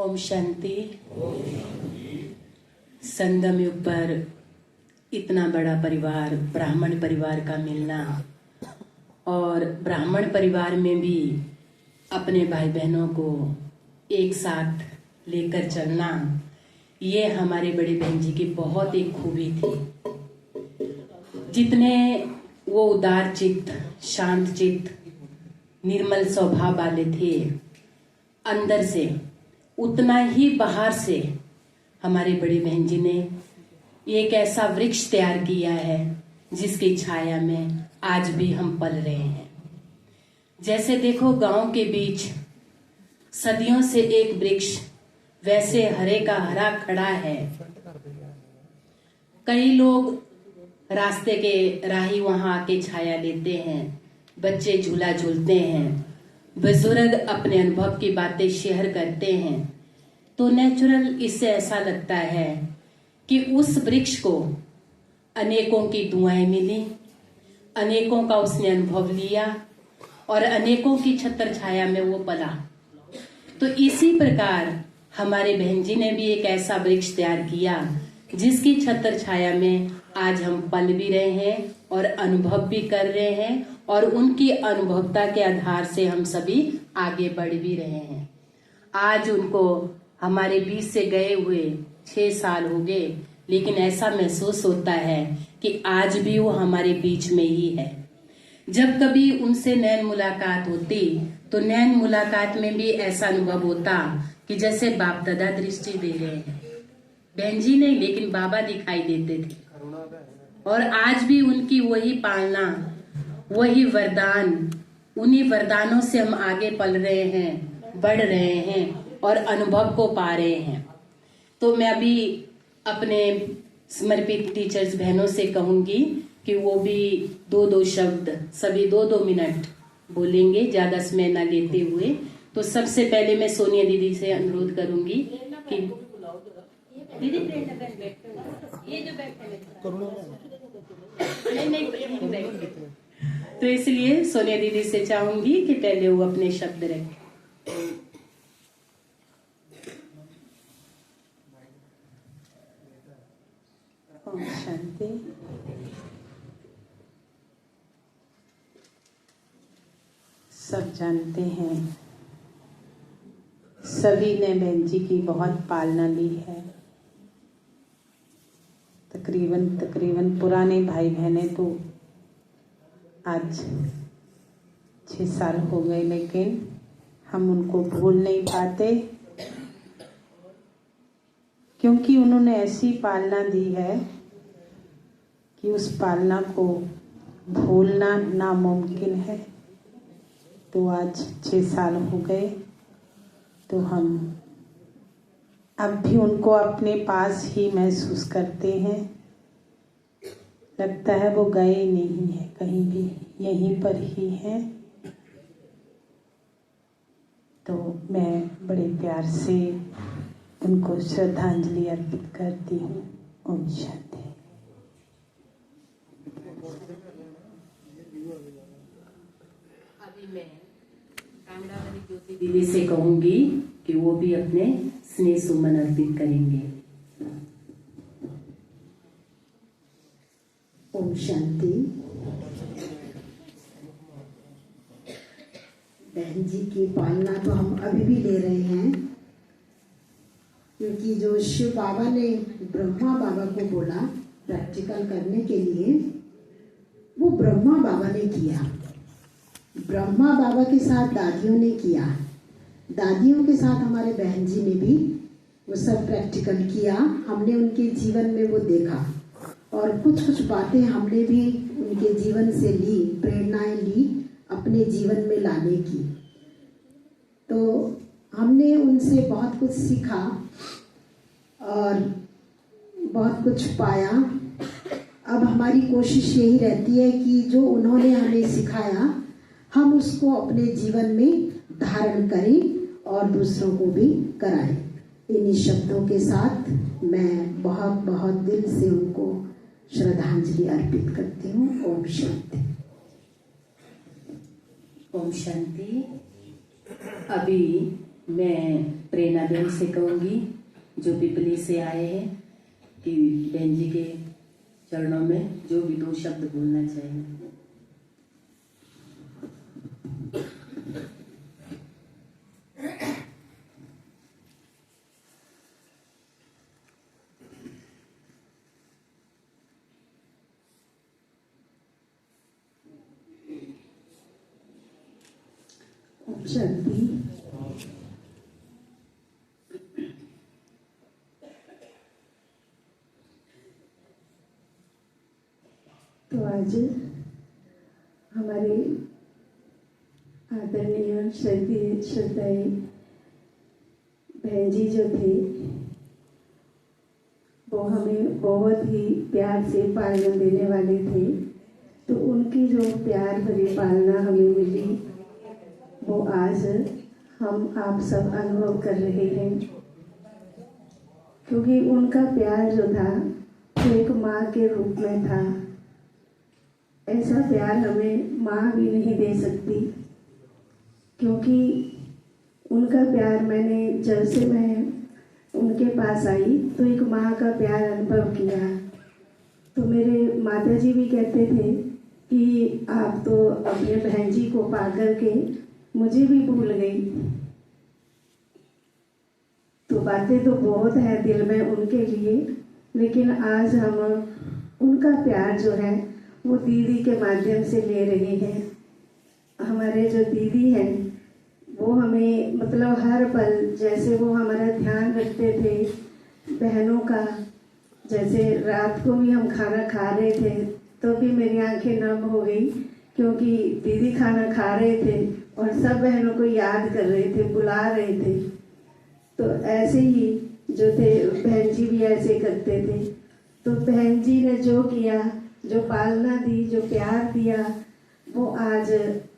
ओम शांति। संगम युग पर इतना बड़ा परिवार, ब्राह्मण परिवार का मिलना और ब्राह्मण परिवार में भी अपने भाई बहनों को एक साथ लेकर चलना, ये हमारे बड़े बहन जी की बहुत एक खूबी थी। जितने वो उदार चित्त, शांत चित्त, निर्मल स्वभाव वाले थे अंदर से, उतना ही बाहर से हमारे बड़ी बहन जी ने एक ऐसा वृक्ष तैयार किया है जिसकी छाया में आज भी हम पल रहे हैं। जैसे देखो गांव के बीच सदियों से एक वृक्ष वैसे हरे का हरा खड़ा है। कई लोग रास्ते के राही वहां आके छाया लेते हैं, बच्चे झूला झूलते हैं, बुजुर्ग अपने अनुभव की बातें शेयर करते हैं, तो नेचुरल इससे ऐसा लगता है कि उस वृक्ष को अनेकों की दुआएं मिली, अनेकों का उसने अनुभव लिया और अनेकों की छत्र छाया में वो पला। तो इसी प्रकार हमारे बहन जी ने भी एक ऐसा वृक्ष तैयार किया जिसकी छत्र छाया में आज हम पल भी रहे हैं और अनुभव भी कर रहे हैं, और उनकी अनुभवता के आधार से हम सभी आगे बढ़ भी रहे हैं। आज उनको हमारे बीच से गए हुए 6 साल हो गए, लेकिन ऐसा महसूस होता है कि आज भी वो हमारे बीच में ही है। जब कभी उनसे नैन मुलाकात होती तो नैन मुलाकात में भी ऐसा अनुभव होता कि जैसे बाप दादा दृष्टि दे रहे हैं। बहन जी नहीं, लेकिन बाबा दिखाई देते थे। और आज भी उनकी वही पालना, वही वरदान, उन्हीं वरदानों से हम आगे पल रहे हैं, बढ़ रहे हैं और अनुभव को पा रहे हैं। तो मैं अभी अपने समर्पित टीचर्स बहनों से कहूंगी कि वो भी 2-2 शब्द, सभी 2-2 मिनट बोलेंगे, ज्यादा समय ना लेते हुए। तो सबसे पहले मैं सोनिया दीदी से अनुरोध करूंगी कि दीदी ये जो नहीं, तो इसलिए सोनिया दीदी से चाहूंगी कि पहले वो अपने शब्द रखें। ओम शांति। सब जानते हैं, सभी ने बहन जी की बहुत पालना ली है। तकरीबन पुराने भाई बहने तो आज 6 साल हो गए, लेकिन हम उनको भूल नहीं पाते, क्योंकि उन्होंने ऐसी पालना दी है कि उस पालना को भूलना नामुमकिन है। तो आज 6 साल हो गए, तो हम अब भी उनको अपने पास ही महसूस करते हैं। लगता है वो गए नहीं है कहीं भी, यहीं पर ही हैं। तो मैं बड़े प्यार से उनको श्रद्धांजलि अर्पित करती हूँ। ओम शांति। अभी मैं कांगड़ा वाली ज्योति दीदी से कहूंगी कि वो भी अपने स्नेह सुमन अर्पित करेंगे। ओम शांति। बहन जी की पालना तो हम अभी भी ले रहे हैं, क्योंकि जो शिव बाबा ने ब्रह्मा बाबा को बोला प्रैक्टिकल करने के लिए, वो ब्रह्मा बाबा ने किया। ब्रह्मा बाबा के साथ दादियों ने किया, दादियों के साथ हमारे बहन जी ने भी वो सब प्रैक्टिकल किया। हमने उनके जीवन में वो देखा और कुछ बातें हमने भी उनके जीवन से ली, प्रेरणाएं ली अपने जीवन में लाने की। तो हमने उनसे बहुत कुछ सीखा और बहुत कुछ पाया। अब हमारी कोशिश यही रहती है कि जो उन्होंने हमें सिखाया हम उसको अपने जीवन में धारण करें और दूसरों को भी कराएं। इन्हीं शब्दों के साथ मैं बहुत बहुत दिल से उनको श्रद्धांजलि अर्पित करती हूँ। ओम शांति। ओम शांति। अभी मैं प्रेरणा बहन से कहूँगी जो पिपली से आए हैं कि बहन जी के चरणों में जो भी 2 शब्द बोलना चाहिए। शांति। तो आज हमारे आदरणीय श्रद्धाएं बहन जी जो थे वो हमें बहुत ही प्यार से पालना देने वाले थे। तो उनकी जो प्यार भरी पालना हमें मिली वो आज हम आप सब अनुभव कर रहे हैं, क्योंकि उनका प्यार जो था वो एक माँ के रूप में था। ऐसा प्यार हमें माँ भी नहीं दे सकती, क्योंकि उनका प्यार मैंने जब से मैं उनके पास आई तो एक माँ का प्यार अनुभव किया। तो मेरे माता जी भी कहते थे कि आप तो अपने बहन जी को पा करके मुझे भी भूल गई। तो बातें तो बहुत है दिल में उनके लिए, लेकिन आज हम उनका प्यार जो है वो दीदी के माध्यम से ले रहे हैं। हमारे जो दीदी हैं वो हमें मतलब हर पल जैसे वो हमारा ध्यान रखते थे बहनों का। जैसे रात को भी हम खाना खा रहे थे तो भी मेरी आंखें नम हो गई, क्योंकि दीदी खाना खा रहे थे और सब बहनों को याद कर रहे थे, बुला रहे थे। तो ऐसे ही जो थे बहन जी भी ऐसे करते थे। तो बहन जी ने जो किया, जो पालना दी, जो प्यार दिया, वो आज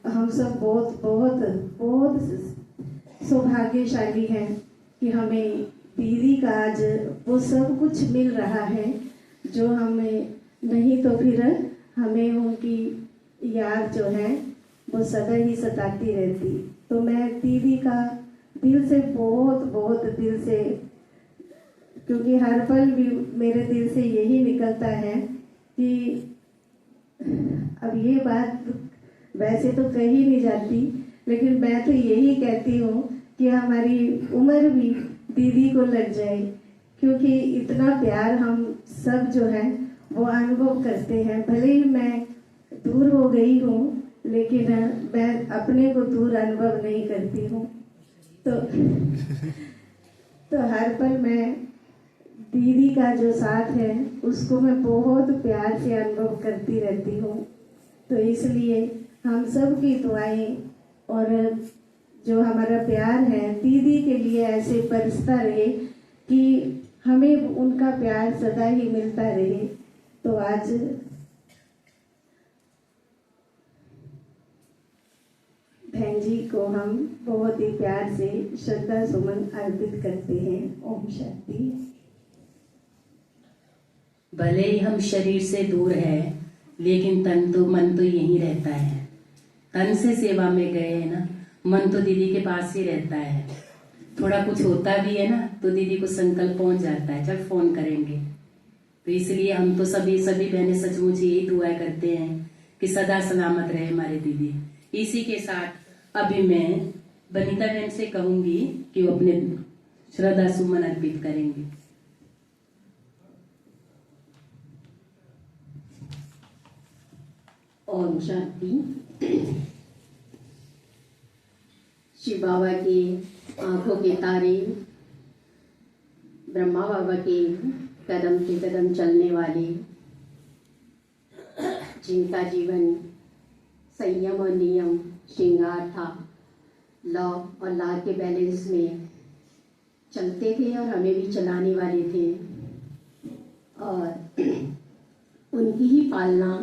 हम सब बहुत बहुत बहुत सौभाग्यशाली हैं कि हमें दीदी का आज वो सब कुछ मिल रहा है जो हमें नहीं तो फिर हमें उनकी याद जो है वो सदा ही सताती रहती। तो मैं दीदी का दिल से बहुत बहुत दिल से, क्योंकि हर पल भी मेरे दिल से यही निकलता है कि अब ये बात वैसे तो कही नहीं जाती, लेकिन मैं तो यही कहती हूँ कि हमारी उम्र भी दीदी को लग जाए, क्योंकि इतना प्यार हम सब जो है वो अनुभव करते हैं। भले ही मैं दूर हो गई हूँ, लेकिन मैं अपने को दूर अनुभव नहीं करती हूँ। तो हर पल मैं दीदी का जो साथ है उसको मैं बहुत प्यार से अनुभव करती रहती हूँ। तो इसलिए हम सब की दुआएं और जो हमारा प्यार है दीदी के लिए ऐसे बरसता रहे कि हमें उनका प्यार सदा ही मिलता रहे। तो आज बहन जी को हम बहुत ही प्यार से श्रद्धा सुमन अर्पित करते हैं। ओम शांति। भले ही हम शरीर से दूर है, लेकिन तन तो मन तो यहीं रहता है। तन से सेवा में गए हैं ना, मन तो दीदी के पास ही रहता है। थोड़ा कुछ होता भी है ना तो दीदी को संकल्प पहुंच जाता है, जब फोन करेंगे। तो इसलिए हम तो सभी बहनें सचमुच यही दुआ करते हैं कि सदा सलामत रहे हमारे दीदी। इसी के साथ अभी मैं बनीता बहन से कहूंगी कि वो अपने श्रद्धा सुमन अर्पित करेंगे। ओम शांति। शिव बाबा की आंखों के तारे, ब्रह्मा बाबा के कदम से कदम चलने वाले, जिनका जीवन संयम और नियम श्रृंगार था, लॉ और ला के बैलेंस में चलते थे और हमें भी चलाने वाले थे। और उनकी ही पालना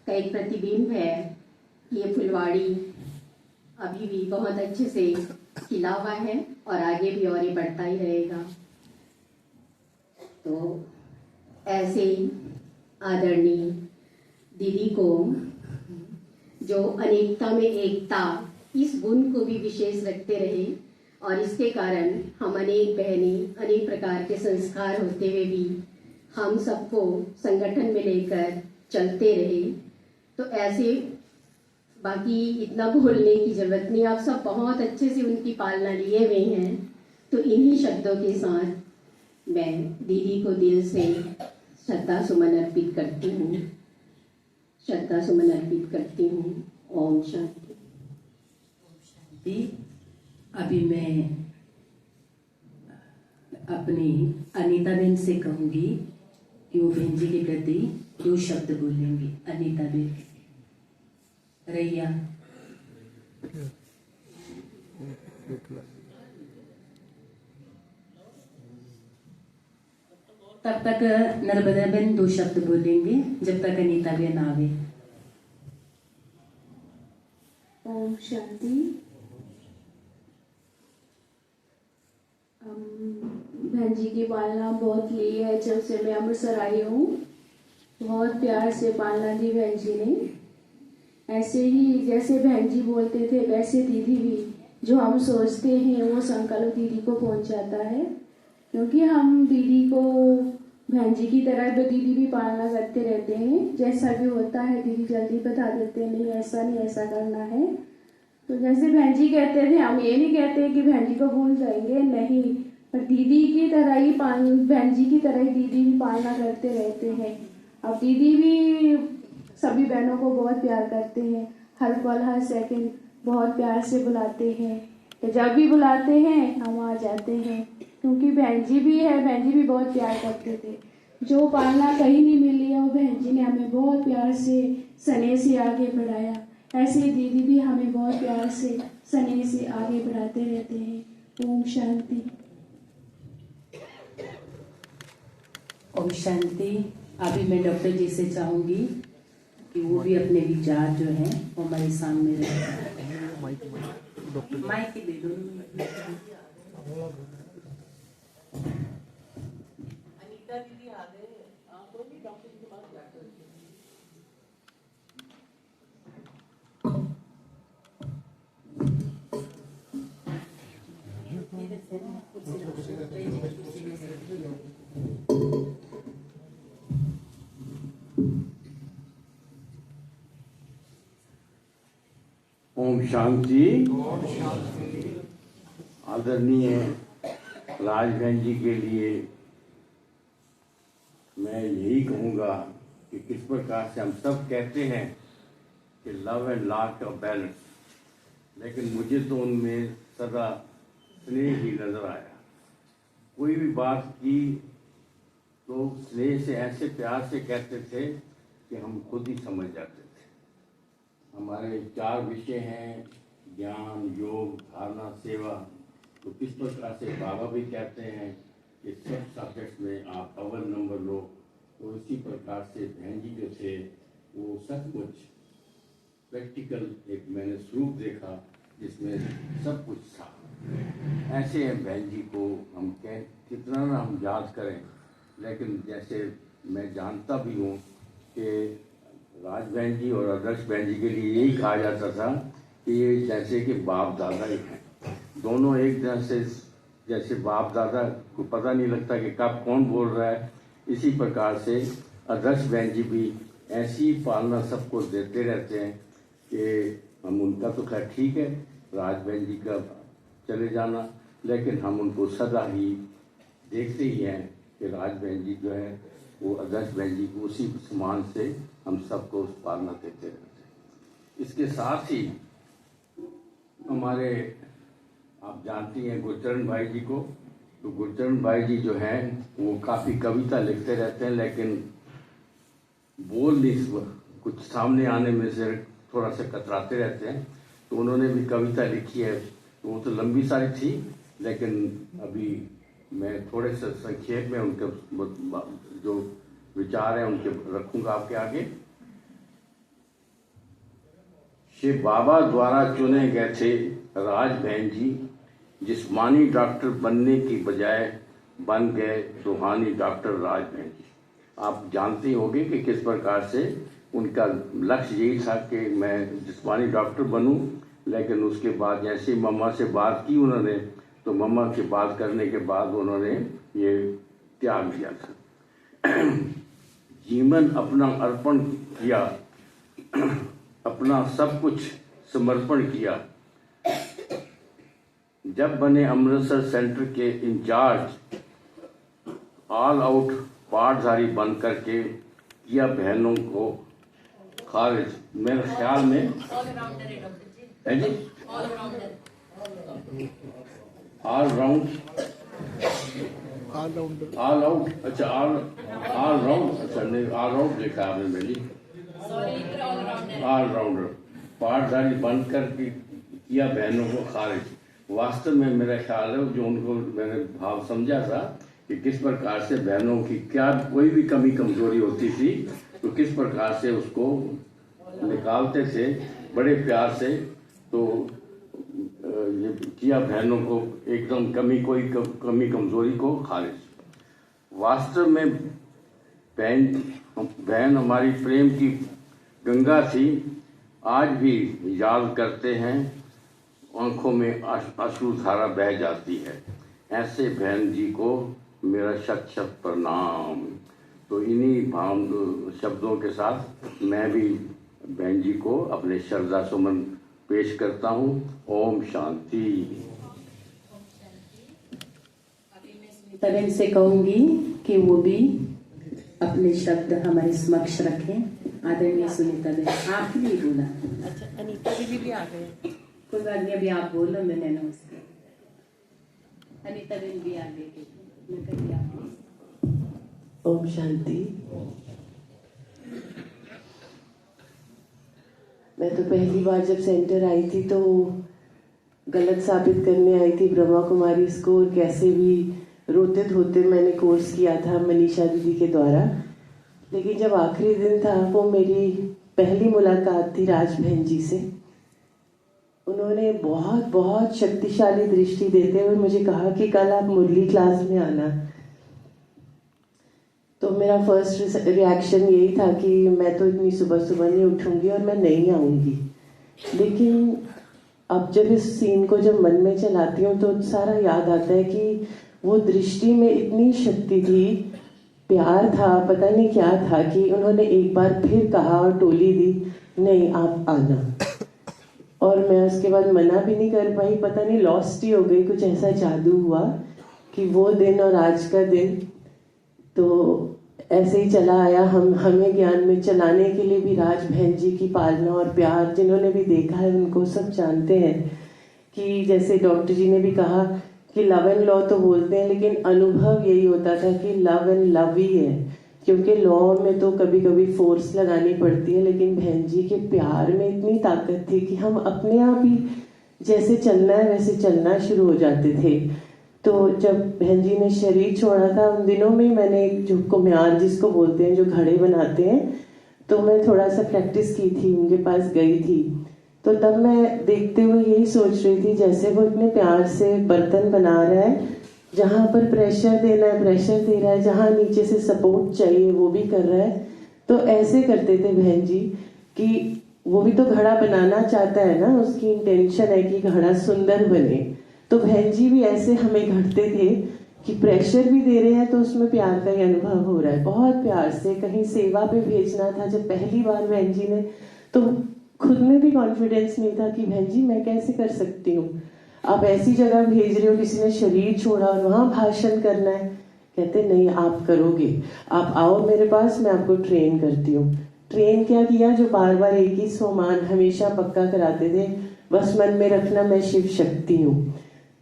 का एक प्रतिबिंब है कि ये फुलवाड़ी अभी भी बहुत अच्छे से खिला हुआ है और आगे भी और ये बढ़ता ही रहेगा। तो ऐसे ही आदरणीय दीदी को, जो अनेकता में एकता इस गुण को भी विशेष रखते रहे, और इसके कारण हम अनेक बहनें अनेक प्रकार के संस्कार होते हुए भी हम सबको संगठन में लेकर चलते रहे। तो ऐसे बाकी इतना बोलने की जरूरत नहीं, आप सब बहुत अच्छे से उनकी पालना लिए हुए हैं। तो इन्हीं शब्दों के साथ मैं दीदी को दिल से श्रद्धा सुमन अर्पित करती हूँ, श्रद्धा सुमन अर्पित करती हूँ। ओम शांति। अभी मैं अपनी अनीता बहन से कहूंगी कि वो बहन जी के प्रति 2 शब्द बोलेंगी। अनीता बहन, रैया। तब तक नर्मदा बहन 2 शब्द बोलेंगे जब तक अनीता बहन आवे। ओम शांति। बहन जी की पालना बहुत ली है जब से मैं अमृतसर आई हूँ। बहुत प्यार से पालना दी बहन जी ने। ऐसे ही जैसे बहन जी बोलते थे वैसे दीदी भी जो हम सोचते हैं वो संकल्प दीदी को पहुँच जाता है, क्योंकि हम दीदी को बहन जी की तरह तो दीदी भी पालना करते रहते हैं। जैसा भी होता है दीदी जल्दी बता देते हैं, नहीं ऐसा करना है। तो जैसे बहन जी कहते थे, हम ये नहीं कहते कि बहन जी को भूल जाएंगे, नहीं, पर दीदी की तरह ही बहन जी की तरह ही दीदी भी पालना करते रहते हैं। अब दीदी भी सभी बहनों को बहुत प्यार करते हैं, हर पल हर सेकंड बहुत प्यार से बुलाते हैं। तो जब भी बुलाते हैं हम आ जाते हैं, क्योंकि बहन जी भी है, बहन जी भी बहुत प्यार करते थे। जो पालना कहीं नहीं मिली है वो बहन जी ने हमें बहुत प्यार से स्नेह से आगे बढ़ाया। ऐसे ही दीदी भी हमें बहुत प्यार से स्नेह से आगे बढ़ाते रहते हैं। ओम शांति। ओम शांति। अभी मैं डॉक्टर जी से चाहूंगी कि वो भी अपने विचार जो हैं वो हमारे सामने रखें। माइक दे दो। अनीता दीदी आ गए, तो भी डॉक्टर जी के पास जाकर ओम शांति। आदरणीय राज बहन जी के लिए मैं यही कहूँगा कि किस प्रकार से हम सब कहते हैं कि लव एंड लॉ का बैलेंस, लेकिन मुझे तो उनमें सदा स्नेह ही नजर आया। कोई भी बात की तो स्नेह से ऐसे प्यार से कहते थे कि हम खुद ही समझ जाते थे। हमारे 4 विषय हैं, ज्ञान, योग, धारणा, सेवा। तो किस प्रकार से बाबा भी कहते हैं कि सब सब्जेक्ट्स में आप अव्वल नंबर लो। तो इसी प्रकार से बहन जी जो थे वो सचमुच प्रैक्टिकल एक मैंने स्वरूप देखा जिसमें सब कुछ था। ऐसे हैं बहन जी को हम कितना ना हम याद करें, लेकिन जैसे मैं जानता भी हूँ कि राज बहन जी और आदर्श बहन जी के लिए यही कहा जाता था कि ये जैसे कि बाप दादा ही हैं। दोनों एक तरह से जैसे बाप दादा को पता नहीं लगता कि कब कौन बोल रहा है, इसी प्रकार से आदर्श बहन जी भी ऐसी पालना सबको देते रहते हैं कि हम उनका तो खैर ठीक है, राज बहन जी का चले जाना, लेकिन हम उनको सदा ही देखते ही हैं कि राज बहन जी जो है वो आदर्श बहन जी को उसी समान से हम सबको पालना देते रहते हैं। इसके साथ ही हमारे आप जानती हैं गुरचरण भाई जी को, तो गुरचरण भाई जी जो हैं वो काफ़ी कविता लिखते रहते हैं, लेकिन बोल नहीं, कुछ सामने आने में से थोड़ा सा कतराते रहते हैं। तो उन्होंने भी कविता लिखी है, तो वो तो लंबी सारी थी, लेकिन अभी मैं थोड़े से संक्षेप में उनके जो विचार हैं उनके रखूंगा आपके आगे। श्री बाबा द्वारा चुने गए थे राज बहन जी, जिस्मानी डॉक्टर बनने की बजाय बन गए रूहानी डॉक्टर राज बहन जी। आप जानते होंगे कि किस प्रकार से उनका लक्ष्य यही था कि मैं जिस्मानी डॉक्टर बनूं, लेकिन उसके बाद जैसे मम्मा से बात की उन्होंने तो मम्मा की बात करने के बाद उन्होंने ये त्याग दिया था। जीवन अपना अर्पण किया, अपना सब कुछ समर्पण किया। जब बने अमृतसर सेंटर के इंचार्ज, ऑल आउट पाठधारी बन करके किया बहनों को खारिज। मेरे ख्याल में है जी ऑल राउंड, ऑल आउट, अच्छा ऑल राउंड, अच्छा नहीं ऑल राउंड लिखा आपने मेरी, ऑल राउंडर पाठधारी बन करके किया बहनों को खारिज। वास्तव में मेरा ख्याल है जो उनको मैंने भाव समझा था कि किस प्रकार से बहनों की क्या कोई भी कमी कमजोरी होती थी तो किस प्रकार से उसको निकालते थे बड़े प्यार से। तो ये किया बहनों को एकदम कमी कमजोरी को खारिज। वास्तव में बहन हमारी प्रेम की गंगा थी, आज भी याद करते हैं आंखों में अश्रु धारा बह जाती है। ऐसे बहन जी को मेरा शत शत प्रणाम। तो इन्हीं भाव शब्दों के साथ मैं भी बहन जी को अपने श्रद्धा सुमन पेश करता हूँ। ओम शांति। तबेन से कहूंगी कि वो भी अपने शब्द हमारे समक्ष रखें। आदरणीय सुनीता बहन, आपने ही बोला। अच्छा, अनीता दीदी भी आ गए। कोई बात नहीं, अभी आप बोलो, मैंने नमस्कार। अनीता बहन भी आ गई, मैं कही आप। ओम शांति। मैं तो पहली बार जब सेंटर आई थी तो गलत साबित करने आई थी ब्रह्मा कुमारी इसको, और कैसे भी रोते धोते मैंने कोर्स किया था मनीषा दीदी के द्वारा। लेकिन जब आखिरी दिन था, वो मेरी पहली मुलाकात थी राज बहन जी से। उन्होंने बहुत बहुत शक्तिशाली दृष्टि देते हुए मुझे कहा कि कल आप मुरली क्लास में आना। तो मेरा फर्स्ट रिएक्शन यही था कि मैं तो इतनी सुबह सुबह नहीं उठूंगी और मैं नहीं आऊंगी। लेकिन अब जब इस सीन को जब मन में चलाती हूँ तो सारा याद आता है कि वो दृष्टि में इतनी शक्ति थी, प्यार था, पता नहीं क्या था कि उन्होंने एक बार फिर कहा और टोली दी, नहीं आप आना। और मैं उसके बाद मना भी नहीं कर पाई, पता नहीं लॉस्ट ही हो गई, कुछ ऐसा जादू हुआ कि वो दिन और आज का दिन तो ऐसे ही चला आया। हमें ज्ञान में चलाने के लिए भी राज बहन जी की पालना और प्यार, जिन्होंने भी देखा है उनको सब जानते हैं कि जैसे डॉक्टर जी ने भी कहा कि लव एंड लॉ तो बोलते हैं, लेकिन अनुभव यही होता था कि लव एंड लव ही है, क्योंकि लॉ में तो कभी कभी फोर्स लगानी पड़ती है, लेकिन बहन जी के प्यार में इतनी ताकत थी कि हम अपने आप ही जैसे चलना है वैसे चलना शुरू हो जाते थे। तो जब बहन जी ने शरीर छोड़ा था उन दिनों में मैंने जो कुम्हार जिसको बोलते हैं, जो घड़े बनाते हैं, तो मैं थोड़ा सा प्रैक्टिस की थी, उनके पास गई थी। तो तब मैं देखते हुए यही सोच रही थी जैसे वो इतने प्यार से बर्तन बना रहा है, जहां पर प्रेशर देना है प्रेशर दे रहा है, जहां नीचे से सपोर्ट चाहिए वो भी कर रहा है। तो ऐसे करते थे बहन जी कि वो भी तो घड़ा बनाना चाहता है ना, उसकी इंटेंशन है कि घड़ा सुंदर बने। तो बहन जी भी ऐसे हमें घड़ते थे कि प्रेशर भी दे रहे हैं तो उसमें प्यार का ही अनुभव हो रहा है। बहुत प्यार से कहीं सेवा पे भेजना था जब पहली बार बहन जी ने, तो खुद में भी कॉन्फिडेंस नहीं था कि बहन जी मैं कैसे कर सकती हूँ, आप ऐसी जगह भेज रहे हो, किसी ने शरीर छोड़ा और वहां भाषण करना है। कहते नहीं आप करोगे, आप आओ मेरे पास, मैं आपको ट्रेन करती हूँ। ट्रेन क्या किया, जो बार बार एक ही स्वमान हमेशा पक्का कराते थे, बस मन में रखना मैं शिव शक्ति हूँ।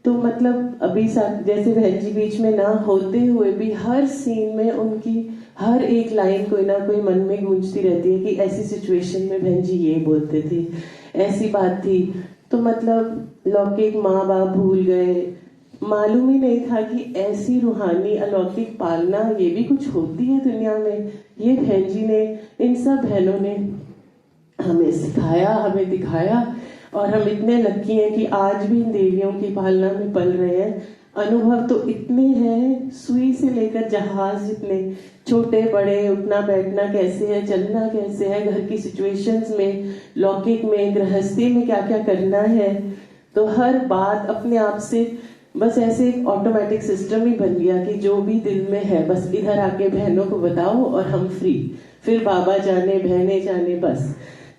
तो मतलब अभी साथ जैसे बहन जी बीच में ना होते हुए भी हर सीन में उनकी हर एक लाइन कोई ना कोई मन में गूंजती रहती है कि ऐसी सिचुएशन में बहन जी ये बोलते थे, ऐसी बात थी। तो मतलब लौकिक माँ बाप भूल गए, मालूम ही नहीं था कि ऐसी रूहानी अलौकिक पालना ये भी कुछ होती है दुनिया में। ये बहन जी ने, इन सब बहनों ने हमें सिखाया, हमें दिखाया, और हम इतने लकी हैं कि आज भी इन देवियों की पालना में पल रहे हैं। अनुभव तो इतने हैं, सुई से लेकर जहाज जितने, छोटे बड़े, उठना बैठना कैसे है, चलना कैसे है, घर की सिचुएशंस में, लौकिक में, गृहस्थी में क्या क्या करना है। तो हर बात अपने आप से बस ऐसे एक ऑटोमेटिक सिस्टम ही बन गया कि जो भी दिल में है बस इधर आके बहनों को बताओ और हम फ्री, फिर बाबा जाने बहनें जाने, बस।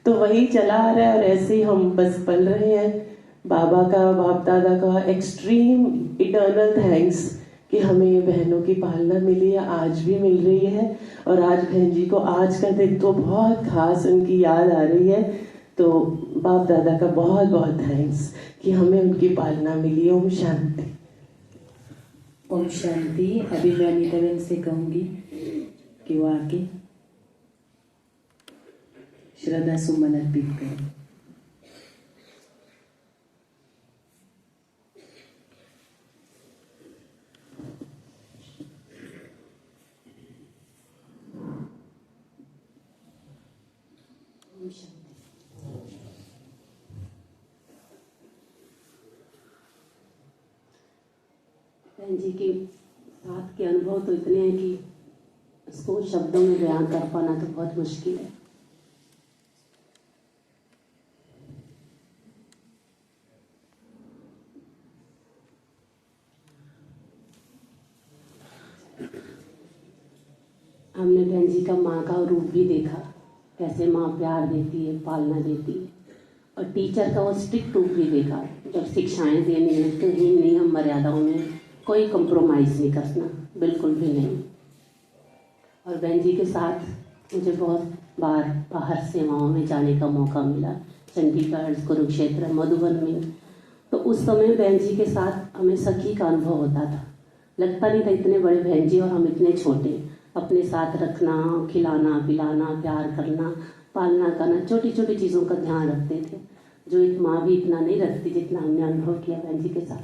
तो वही चला आ रहा है और ऐसे ही हम बस पल रहे हैं। बाबा का, बाप दादा का एक्सट्रीम इटर्नल थैंक्स कि हमें बहनों की पालना मिली है, आज भी मिल रही है। और आज बहन जी को आज का दिन तो बहुत खास उनकी याद आ रही है, तो बाप दादा का बहुत बहुत थैंक्स कि हमें उनकी पालना मिली। ओम शांति। ओम शांति। अभी मैं अनीता बहन से कहूंगी कि वो आके श्रद्धा सुमन अर्पित करें। बहन जी के साथ के अनुभव तो इतने हैं कि उसको शब्दों में बयान कर पाना तो बहुत मुश्किल है। हमने बहन जी का माँ का रूप भी देखा, कैसे माँ प्यार देती है, पालना देती है, और टीचर का वो स्ट्रिक्ट रूप भी देखा, जब शिक्षाएं देनी है तो ही नियम मर्यादाओं में कोई कंप्रोमाइज़ नहीं करना, बिल्कुल भी नहीं। और बहन जी के साथ मुझे बहुत बार बाहर सेवाओं में जाने का मौका मिला, चंडीगढ़, कुरुक्षेत्र, मधुबन में। तो उस समय बहन जी के साथ हमें सखी का अनुभव होता था। लगता नहीं था इतने बड़े बहन जी और हम इतने छोटे, अपने साथ रखना, खिलाना पिलाना, प्यार करना, पालना करना, छोटी छोटी चीज़ों का ध्यान रखते थे, जो एक माँ भी इतना नहीं रखती जितना हमने अनुभव किया बहन जी के साथ।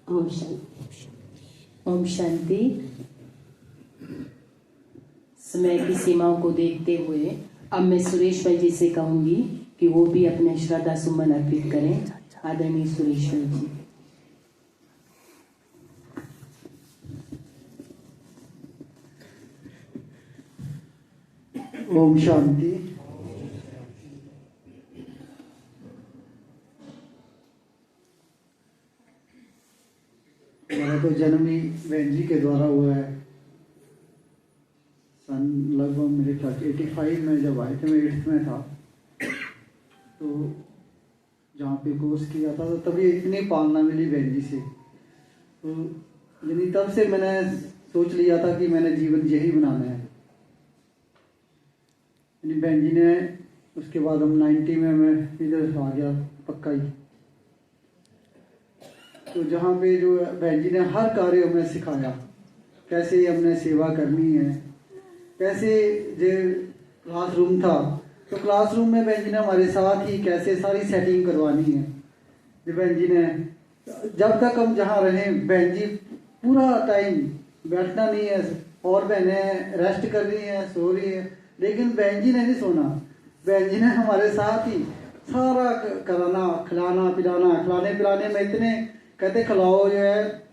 ओम शांति। ओम शांति। समय की सीमाओं को देखते हुए अब मैं सुरेश भाई जी से कहूंगी कि वो भी अपने श्रद्धा सुमन अर्पित करें। आदरणीय सुरेश भाई जी। ओम शांति। मेरा तो जन्म ही बहन जी के द्वारा हुआ है। सन लगभग मेरे ख्याल 85 में जब आए थे, मैं 8th में था, तो जहाँ पे कोर्स किया था तो तभी इतनी पालना मिली बहन जी से। तो यानी तब से मैंने सोच लिया था कि मैंने जीवन यही बनाना है। यानी बहन जी ने, उसके बाद हम 90 में मैं इधर आ गया पक्का ही। तो जहाँ पे जो बहन जी ने हर कार्य हमें सिखाया, कैसे हमने सेवा करनी है, कैसे जो क्लासरूम था तो क्लासरूम में बहन जी ने हमारे साथ ही कैसे सारी सेटिंग करवानी है। जो बहन जी ने, जब तक हम जहाँ रहें बहन जी पूरा टाइम बैठना नहीं है, और बहनें रेस्ट कर रही हैं, सो रही है, लेकिन बहन जी ने नहीं सोना। बहन जी ने हमारे साथ ही सारा कराना, खिलाना पिलाना। खिलाने पिलाने में इतने कहते खिलाओ जो है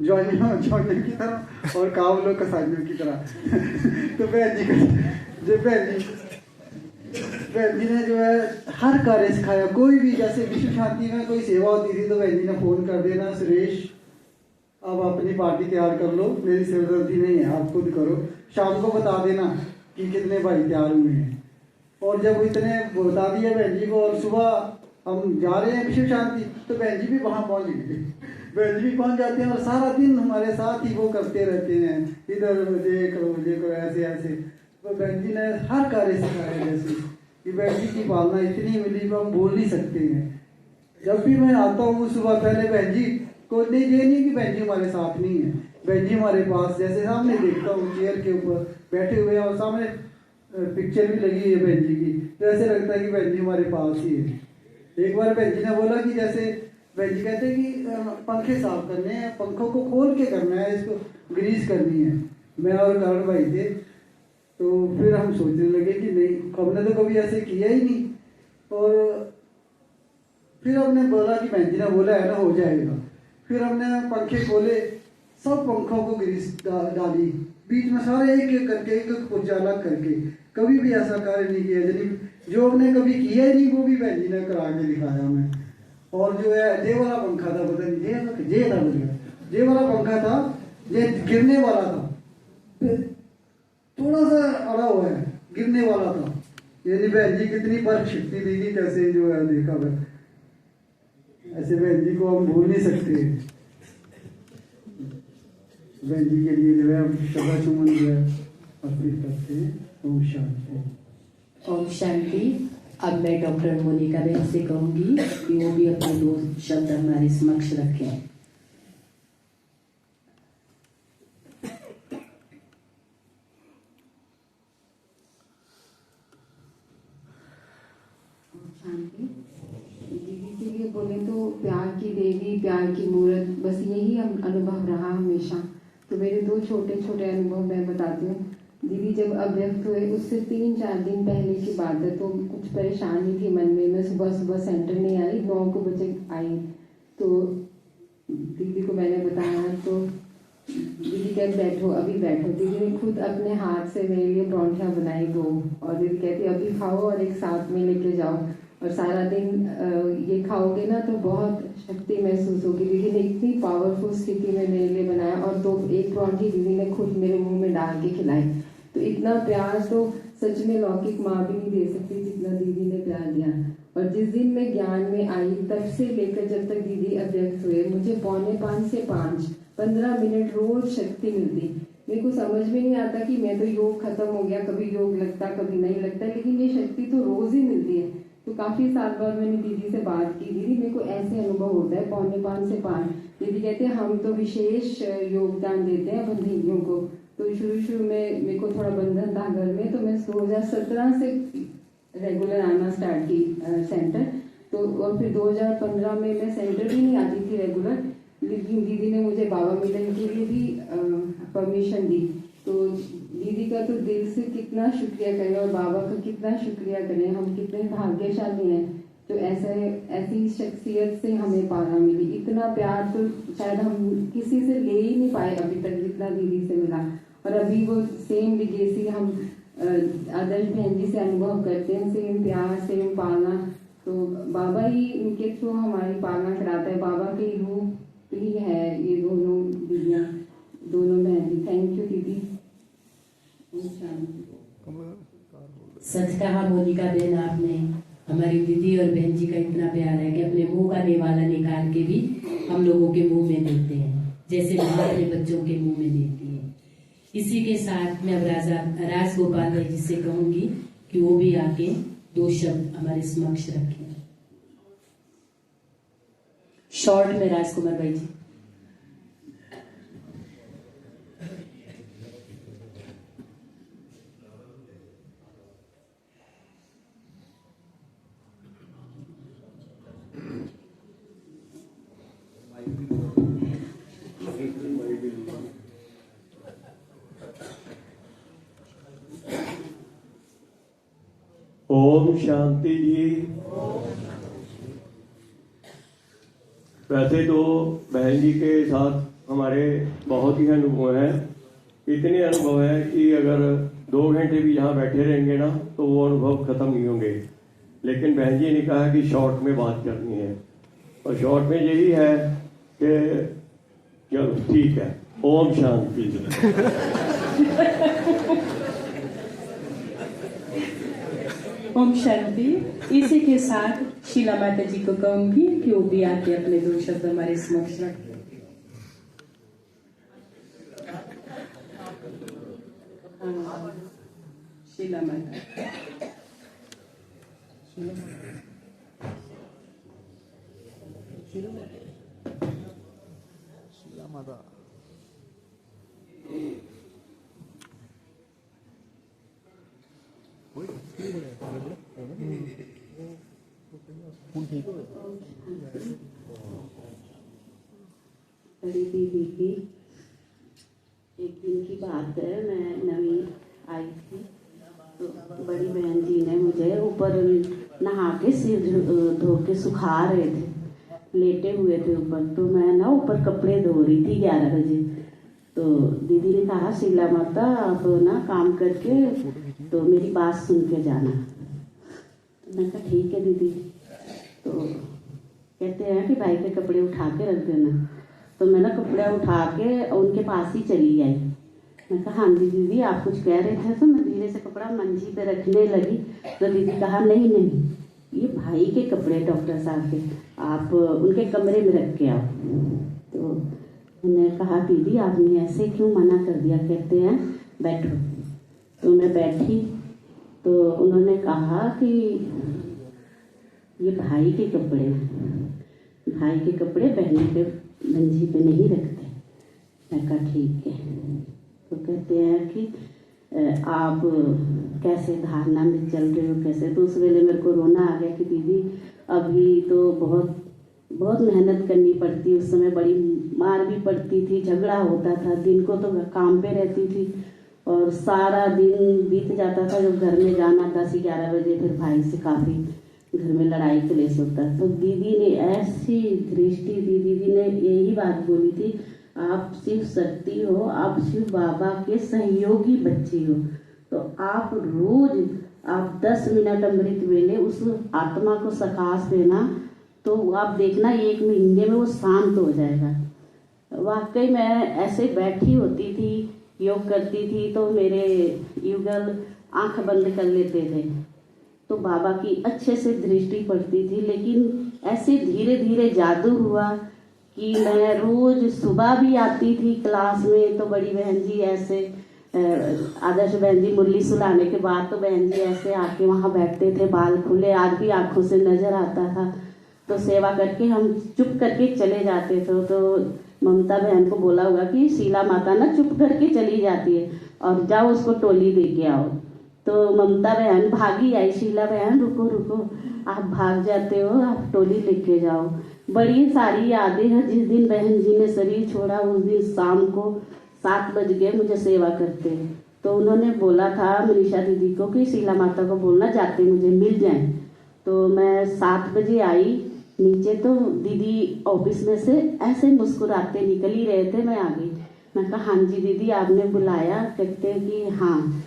जॉइनियों की तरह और कावलों कसाइयों की तरह। तो बहन जी ने जो है हर कार्य सिखाया। कोई भी, जैसे विश्व शांति में कोई सेवा होती थी तो बहन जी ने फोन कर देना, सुरेश अब अपनी पार्टी तैयार कर लो, मेरी सिरदर्दी नहीं है, आप खुद करो। शाम को बता देना कि कितने भाई तैयार हुए हैं। और जब इतने बता दिया बहन जी को, और सुबह हम जा रहे हैं विश्व शांति, तो बहन जी भी वहाँ पहुँच गए। बहन जी भी पहुँच जाते हैं और सारा दिन हमारे साथ ही वो करते रहते हैं, इधर देखो ऐसे ऐसे। तो बहन जी ने हर कार्य सिखाया, जैसे कि बहन जी की पालना इतनी मिली वो हम बोल नहीं सकते हैं। जब भी मैं आता हूँ सुबह, पहले बहन जी को नहीं कि बहन जी हमारे साथ नहीं है, बहन जी हमारे पास, जैसे सामने देखता हूँ चेयर के ऊपर बैठे हुए हैं और सामने पिक्चर भी लगी है बहन जी की, तो ऐसे लगता है कि बहन जी हमारे पास ही है। एक बार बहन जी ने बोला कि जैसे बहन जी कहते हैं कि पंखे साफ करने हैं, पंखों को खोल के करना है, इसको ग्रीस करनी है। मैं और करण भाई थे, तो फिर हम सोचने लगे कि नहीं, हमने तो कभी ऐसे किया ही नहीं। और फिर हमने बोला कि बहन जी ने बोला है ना, हो जाएगा। फिर हमने पंखे खोले, सब पंखों को ग्रीस डाली, बीच में सारे एक एक करके, एक एक पुर्जा अलग करके। कभी भी ऐसा कार्य नहीं किया, यानी जो हमने कभी किया ही नहीं वो भी बहन जी ने करा के दिखाया हमें। और जो है ये वाला पंखा था, पता नहीं ये था मुझे, ये वाला पंखा था, ये गिरने वाला था, थोड़ा सा अड़ा हुआ है, गिरने वाला था। ये बहन जी कितनी परख शक्ति देगी, कैसे जो है देखा मैं, ऐसे बहन जी को हम भूल नहीं सकते। बहन जी के लिए जो है हम श्रद्धा सुमन जो है अर्पित करते हैं। ओम शांति। ओम शांति। अब मैं डॉक्टर मोनिका बहन से कहूंगी कि वो भी अपने 2 शब्द हमारे समक्ष रखें। शांति। दीदी के लिए बोले तो प्यार की देवी, प्यार की मूर्त, बस यही अनुभव रहा हमेशा। तो मेरे 2 छोटे छोटे अनुभव मैं बताती हूँ। दीदी जब अव्यक्त हुए उससे 3-4 दिन पहले की बात है, तो कुछ परेशानी थी मन में। मैं सुबह सेंटर नहीं आई, 9 बजे आई, तो दीदी को मैंने बताया, तो दीदी कहती बैठो, अभी बैठो। दीदी ने खुद अपने हाथ से मेरे लिए परांठा बनाई 2, और दीदी कहती अभी खाओ और एक साथ में लेके जाओ, और सारा दिन ये खाओगे ना तो बहुत शक्ति महसूस होगी। दीदी ने इतनी पावरफुल स्थिति में मेरे लिए बनाया, और एक परांठी दीदी ने खुद मेरे मुंह में डाल के खिलाई। तो इतना प्यार तो सच में लौकिक माँ भी नहीं दे सकती जितना दीदी ने प्यार दिया। और जिस दिन मैं ज्ञान में आई तब से लेकर जब तक दीदी अव्यक्त हुए, मुझे 4:45 से 5 15 मिनट रोज शक्ति मिलती। मेरे को समझ में नहीं आता कि मैं तो योग खत्म हो गया, कभी योग लगता कभी नहीं लगता, लेकिन ये शक्ति तो रोज ही मिलती है। तो काफी साल बाद मैंने दीदी से बात की, दीदी मेरे को ऐसे अनुभव होता है 4:45 से 5। दीदी कहते हैं हम तो विशेष योगदान देते हैं अपन दीदियों को। तो शुरू में मेरे को थोड़ा बंधन था घर में, तो मैं 2017 से रेगुलर आना स्टार्ट की सेंटर। तो और फिर 2015 में मैं सेंटर भी नहीं आती थी रेगुलर, लेकिन दीदी ने मुझे बाबा मिलन के लिए भी परमिशन दी। तो दीदी का तो दिल से कितना शुक्रिया करें, और बाबा का कितना शुक्रिया करें। हम कितने भाग्यशाली हैं जो ऐसी शख्सियत से हमें पाना मिली। इतना प्यार तो शायद हम किसी से ले ही नहीं पाए अभी तक जितना दीदी से मिला। और अभी वो सेम लिगेसी हम आदर्श बहन जी से अनुभव करते हैं, सेम प्यार सेम पालना। तो बाबा ही उनके थ्रू हमारी पालना कराता है। बाबा के रूप ही है ये दोनों दीदियाँ, दोनों बहन। थैंक यू दीदी। सच कहा मोनिका बहन आपने। हमारी दीदी और बहन जी का इतना प्यार है कि अपने मुंह का नेवाला निकाल के भी हम लोगों के मुंह में देते हैं, जैसे माँ अपने बच्चों के मुंह में देती है। इसी के साथ मैं अब राजगोपाल भाई जी से कहूंगी कि वो भी आके 2 शब्द हमारे समक्ष रखें। शॉर्ट में राजकुमार भाई जी। ओम शांति जी। वैसे तो बहन जी के साथ हमारे बहुत ही अनुभव हैं, इतने अनुभव हैं कि अगर 2 घंटे भी यहाँ बैठे रहेंगे ना तो वो अनुभव खत्म नहीं होंगे। लेकिन बहन जी ने कहा कि शॉर्ट में बात करनी है, और शॉर्ट में यही है कि चलो ठीक है। ओम शांति जी। ओम शांति। इसी के साथ शीला माता जी को कहूंगी कि वो भी आके अपने 2 शब्द हमारे समक्ष रखें। शीला माता। बड़ी दीदी की एक दिन की बात है, मैं नवी आई थी तो बड़ी बहन जी ने मुझे ऊपर नहा के सिर धो के सुखा रहे थे, लेटे हुए थे ऊपर। तो मैं ना ऊपर कपड़े धो रही थी 11 बजे। तो दीदी ने कहा शीला माता आप ना काम करके तो मेरी बात सुन के जाना। तो मैं कहा ठीक है दीदी। तो कहते हैं कि भाई के कपड़े उठा के रख देना। तो मैं ना कपड़ा उठा के उनके पास ही चली आई। मैं कहा हाँ जी दीदी आप कुछ कह रहे थे। तो मैं धीरे से कपड़ा मंजी पे रखने लगी तो दीदी कहा नहीं नहीं ये भाई के कपड़े डॉक्टर साहब के, आप उनके कमरे में रख के आओ। तो मैंने कहा दीदी आपने ऐसे क्यों मना कर दिया? कहते हैं बैठो। तो मैं बैठी तो उन्होंने कहा कि ये भाई के कपड़े हैं, भाई के कपड़े बहन के मंजी पे नहीं रखते। मैं कहा ठीक है। तो कहते हैं कि आप कैसे धारणा में चल रहे हो कैसे? तो उस वेले मेरे को रोना आ गया कि दीदी अभी तो बहुत बहुत मेहनत करनी पड़ती, उस समय बड़ी मार भी पड़ती थी, झगड़ा होता था, दिन को तो काम पे रहती थी और सारा दिन बीत जाता था जब घर में जाना 10-11 बजे, फिर भाई से काफ़ी घर में लड़ाई क्लेश होता। तो दीदी ने ऐसी दृष्टि दी, दीदी ने यही बात बोली थी आप सिर्फ शक्ति हो, आप शिव बाबा के सहयोगी बच्चे हो, तो आप रोज आप 10 मिनट अमृत वेले उस आत्मा को सकाश देना तो आप देखना 1 महीने में वो शांत हो जाएगा। वाकई मैं ऐसे बैठी होती थी योग करती थी तो मेरे युगल आंख बंद कर लेते थे तो बाबा की अच्छे से दृष्टि पड़ती थी। लेकिन ऐसे धीरे धीरे जादू हुआ कि मैं रोज सुबह भी आती थी क्लास में तो बड़ी बहन जी ऐसे आदर्श बहन जी मुरली सुनाने के बाद तो बहन जी ऐसे आके वहाँ बैठते थे, बाल खुले, आज भी आंखों से नजर आता था। तो सेवा करके हम चुप करके चले जाते थे। तो ममता बहन को बोला होगा कि शीला माता ना चुप करके चली जाती है और जाओ उसको टोली दे के आओ। तो ममता बहन भागी आई, शीला बहन रुको रुको आप भाग जाते हो, आप टोली लेके जाओ। बड़ी सारी यादें हैं। जिस दिन बहन जी ने शरीर छोड़ा उस दिन शाम को 7 बज गए मुझे सेवा करते। तो उन्होंने बोला था मनीषा दीदी को कि शीला माता को बोलना जाते मुझे मिल जाए। तो मैं 7 बजे आई नीचे तो दीदी ऑफिस में से ऐसे मुस्कुराते निकल ही रहे थे, मैं आ गई। मैं कहा हाँ जी दीदी आपने बुलाया? कहते हैं कि हाँ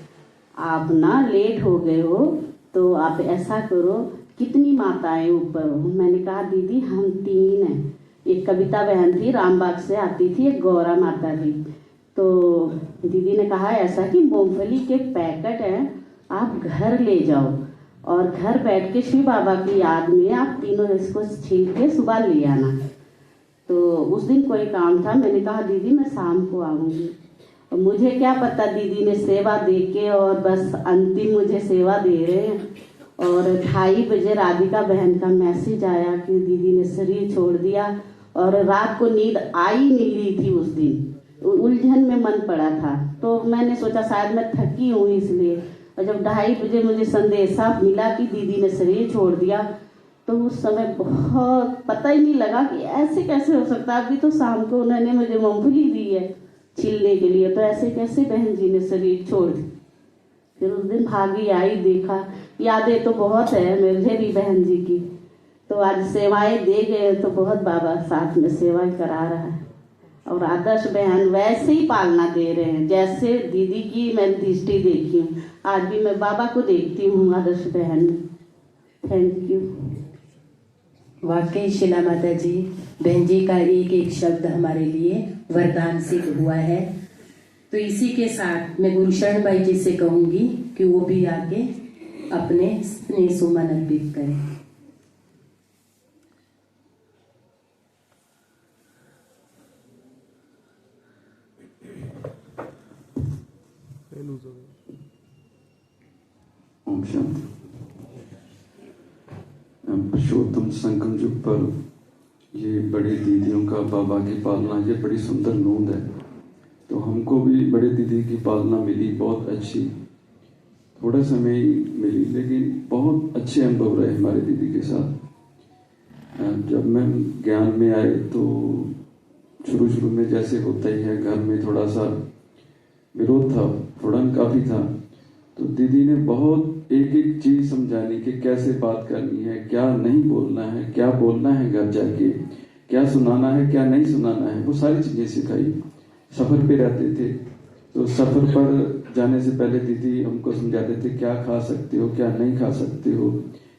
आप ना लेट हो गए हो तो आप ऐसा करो कितनी माताएं ऊपर हो? मैंने कहा दीदी हम 3 हैं, एक कविता बहन थी रामबाग से आती थी, एक गौरा माता थी। तो दीदी ने कहा ऐसा कि मूंगफली के पैकेट हैं आप घर ले जाओ और घर बैठ के शिव बाबा की याद में आप तीनों इसको छील के सुबह ले आना। तो उस दिन कोई काम था, मैंने कहा दीदी मैं शाम को आऊँगी। और मुझे क्या पता दीदी ने सेवा दे के और बस अंतिम मुझे सेवा दे रहे हैं। और 2:30 बजे राधिका बहन का मैसेज आया कि दीदी ने शरीर छोड़ दिया और रात को नींद आई नहीं रही थी उस दिन, उलझन में मन पड़ा था। तो मैंने सोचा शायद मैं थकी हूँ इसलिए। और जब 2:30 बजे मुझे संदेशा मिला कि दीदी ने शरीर छोड़ दिया तो उस समय बहुत पता ही नहीं लगा कि ऐसे कैसे हो सकता है। अभी तो शाम को उन्होंने मुझे मूंगफली दी है छिलने के लिए, तो ऐसे कैसे बहन जी ने शरीर छोड़ दी। फिर उस दिन भागी आई, देखा, यादें तो बहुत है मुझे भी बहन जी की। तो आज सेवाएं दे गए तो बहुत बाबा साथ में सेवाएं करा रहा है। और आदर्श बहन वैसे ही पालना दे रहे हैं जैसे दीदी की मैं दृष्टि देखी हूँ, आज भी मैं बाबा को देखती हूँ आदर्श बहन में। Thank you. वाकई शीला माता जी बहन जी का एक एक शब्द हमारे लिए वरदान सिद्ध हुआ है। तो इसी के साथ मैं गुरु शरण भाई जी से कहूंगी कि वो भी आके अपने स्नेह सुमन अर्पित करें। ओम शांति। पुरुषोत्तम संगम युग पर ये बड़ी दीदियों का बाबा की पालना ये बड़ी सुंदर नूंद है। तो हमको भी बड़े दीदी की पालना मिली, बहुत अच्छी, थोड़ा समय ही मिली लेकिन बहुत अच्छे अनुभव रहे हमारे दीदी के साथ। जब मैं ज्ञान में आए तो शुरू में जैसे होता ही है घर में थोड़ा सा विरोध था, थोड़ा काफी था। तो दीदी ने बहुत एक एक चीज समझानी कि कैसे बात करनी है, क्या नहीं बोलना है, क्या बोलना है घर जाके, क्या सुनाना है, क्या नहीं सुनाना है, वो सारी चीजें सिखाई। सफर पे रहते थे तो सफर पर जाने से पहले दीदी हमको समझाते थे क्या खा सकते हो, क्या नहीं खा सकते हो,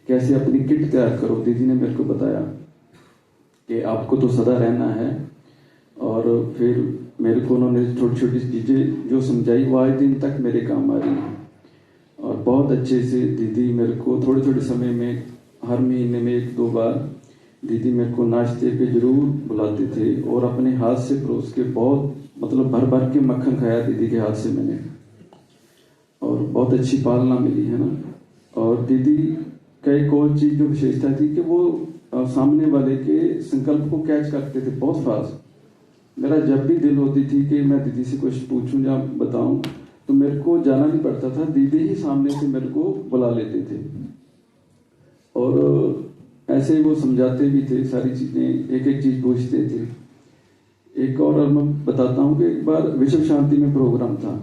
कैसे अपनी किट तैयार करो। दीदी ने मेरे को बताया कि आपको तो सदा रहना है। और फिर मेरे को उन्होंने छोटी छोटी चीज़ें जो समझाई वो आज दिन तक मेरे काम आ रही हैं। और बहुत अच्छे से दीदी मेरे को थोड़े थोड़े समय में, हर महीने में 1-2 बार दीदी मेरे को नाश्ते पे जरूर बुलाते थे और अपने हाथ से परोस के बहुत मतलब भर भर के मक्खन खाया दीदी के हाथ से मैंने। और बहुत अच्छी पालना मिली है ना। और दीदी का एक और चीज़ जो विशेषता थी कि वो सामने वाले के संकल्प को कैच करते थे बहुत फास्ट। मेरा जब भी दिल होती थी कि मैं दीदी से कुछ पूछूं या बताऊं तो मेरे को जाना नहीं पड़ता था, दीदी ही सामने से मेरे को बुला लेते थे। और ऐसे ही वो समझाते भी थे सारी चीज़ें, एक एक चीज़ पूछते थे। एक और मैं बताता हूँ कि एक बार विश्व शांति में प्रोग्राम था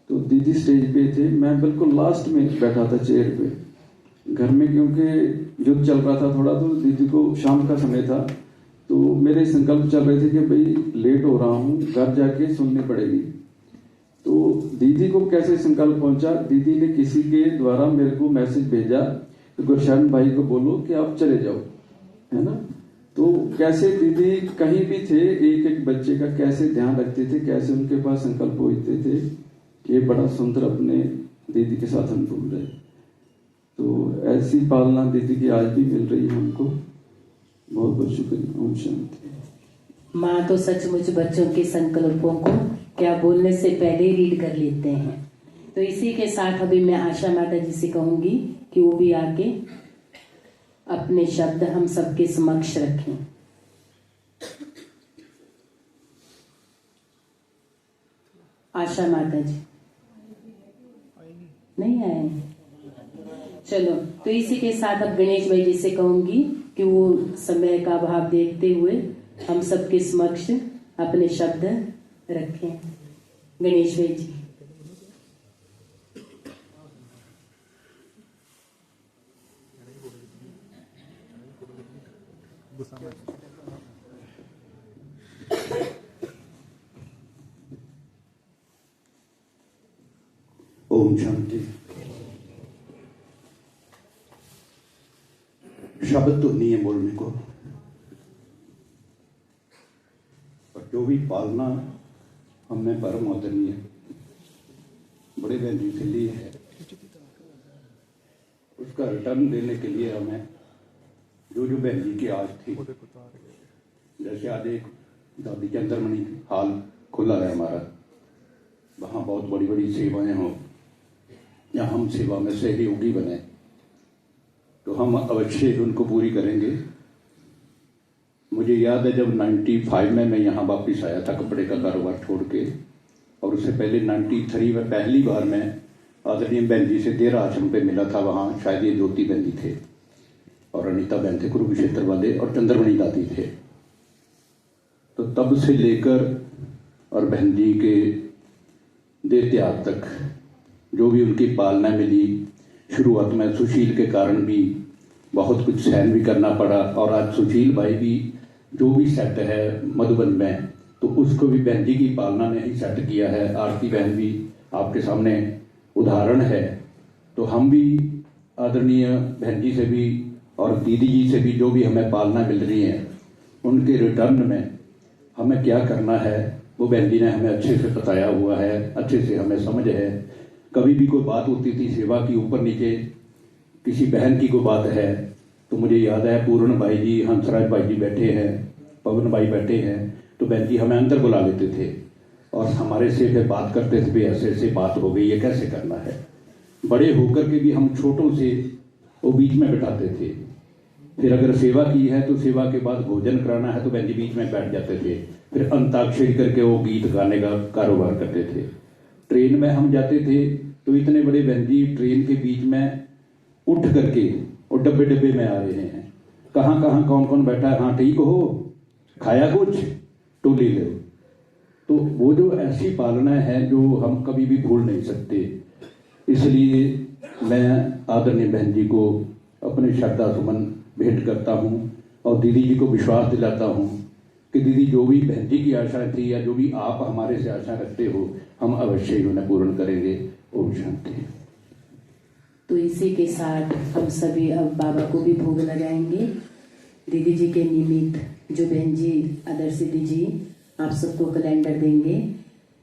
तो दीदी स्टेज पे थे, मैं बिल्कुल लास्ट में बैठा था चेयर पे। घर में क्योंकि युद्ध चल रहा था थोड़ा, तो दीदी को शाम का समय था तो मेरे संकल्प चल रहे थे कि भाई लेट हो रहा हूँ, घर जाके सुननी पड़ेगी। तो दीदी को कैसे संकल्प पहुंचा, दीदी ने किसी के द्वारा मेरे को मैसेज भेजा तो गुरशरण भाई को बोलो कि आप चले जाओ, है ना। तो कैसे दीदी कहीं भी थे एक एक बच्चे का कैसे ध्यान रखते थे, कैसे उनके पास संकल्प होते थे, ये बड़ा सुंदर अपने दीदी के साथ हम ढूंढ रहे। तो ऐसी पालना दीदी की आज भी मिल रही है हमको। बहुत बहुत शुक्रिया। ओम शांति। माँ तो सचमुच बच्चों के संकल्पों को क्या बोलने से पहले ही रीड कर लेते हैं। तो इसी के साथ अभी मैं आशा माता जी से कहूंगी कि वो भी आके अपने शब्द हम सबके समक्ष रखें। आशा माता जी नहीं आए, चलो। तो इसी के साथ अब गणेश भाई जी से कहूंगी कि वो समय का अभाव देखते हुए हम सबके समक्ष अपने शब्द रखें। गणेश भाई जी। ओम शांति। शब्द तो नहीं है बोलने को, पर जो भी पालना हमें परम आदरणीय बड़े बहन जी से ली है, उसका रिटर्न देने के लिए हमें जो जो बहन जी की आज थी, जैसे आज एक दादी चंद्रमणि हाल खुला है हमारा, वहाँ बहुत बड़ी बड़ी सेवाएं हों या हम सेवा में सहयोगी बने तो हम अवश्य उनको पूरी करेंगे। मुझे याद है जब 95 में मैं यहाँ वापस आया था कपड़े का कारोबार छोड़ के, और उससे पहले 93 में पहली बार मैं आदरणीय बहन जी से देरा आश्रम पे मिला था। वहाँ शायद ये ज्योति बहन जी थे और अनीता बहन थे कुरुक्षेत्र वाले, और चंद्रमणि दादी थे। तो तब से लेकर और बहन जी के देत्याग तक जो भी उनकी पालना मिली, शुरुआत में सुशील के कारण भी बहुत कुछ सहन भी करना पड़ा, और आज सुशील भाई भी जो भी सेट है मधुबन में, तो उसको भी बहन जी की पालना ने ही सेट किया है। आरती बहन भी आपके सामने उदाहरण है। तो हम भी आदरणीय बहन जी से भी और दीदी जी से भी जो भी हमें पालना मिल रही है, उनके रिटर्न में हमें क्या करना है वो बहन जी ने हमें अच्छे से बताया हुआ है, अच्छे से हमें समझ है। कभी भी कोई बात होती थी सेवा की, ऊपर नीचे किसी बहन की कोई बात है, तो मुझे याद है पूर्ण भाई जी, हंसराज भाई जी बैठे हैं, पवन भाई बैठे हैं, तो बहन जी हमें अंदर बुला लेते थे और हमारे से फिर बात करते थे भी ऐसे ऐसे बात हो गई, ये कैसे करना है। बड़े होकर के भी हम छोटों से वो बीच में बैठाते थे। फिर अगर सेवा की है तो सेवा के बाद भोजन कराना है तो बहन जी बीच में बैठ जाते थे। फिर अंताक्षरी करके वो गीत गाने का कारोबार करते थे। ट्रेन में हम जाते थे तो इतने बड़े बहन जी ट्रेन के बीच में उठ करके और डब्बे डब्बे में आ रहे हैं, कहाँ कहाँ कौन कौन बैठा है, हाँ ठीक हो, खाया कुछ तो ले लो। तो वो जो ऐसी पालना है जो हम कभी भी भूल नहीं सकते। इसलिए मैं आदरणीय बहन जी को अपने श्रद्धा सुमन भेंट करता हूँ और दीदी जी को विश्वास दिलाता हूँ कि दीदी जो भी बहन जी की आशा थी या जो भी आप हमारे से आशा रखते हो, हम अवश्य ही उन्हें पूर्ण करेंगे। ओम शांति। तो इसी के साथ हम सभी अब बाबा को भी भोग लगाएंगे। दीदी जी के निमित्त जो बहन जी आदर्श दीदी जी आप सबको कैलेंडर देंगे,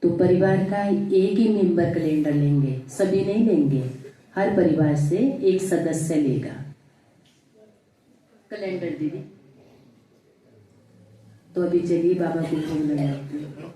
तो परिवार का एक ही मेंबर कैलेंडर लेंगे, सभी नहीं लेंगे, हर परिवार से एक सदस्य लेगा कैलेंडर दीदी। तो अभी चलिए बाबा को भोग लगाते हैं।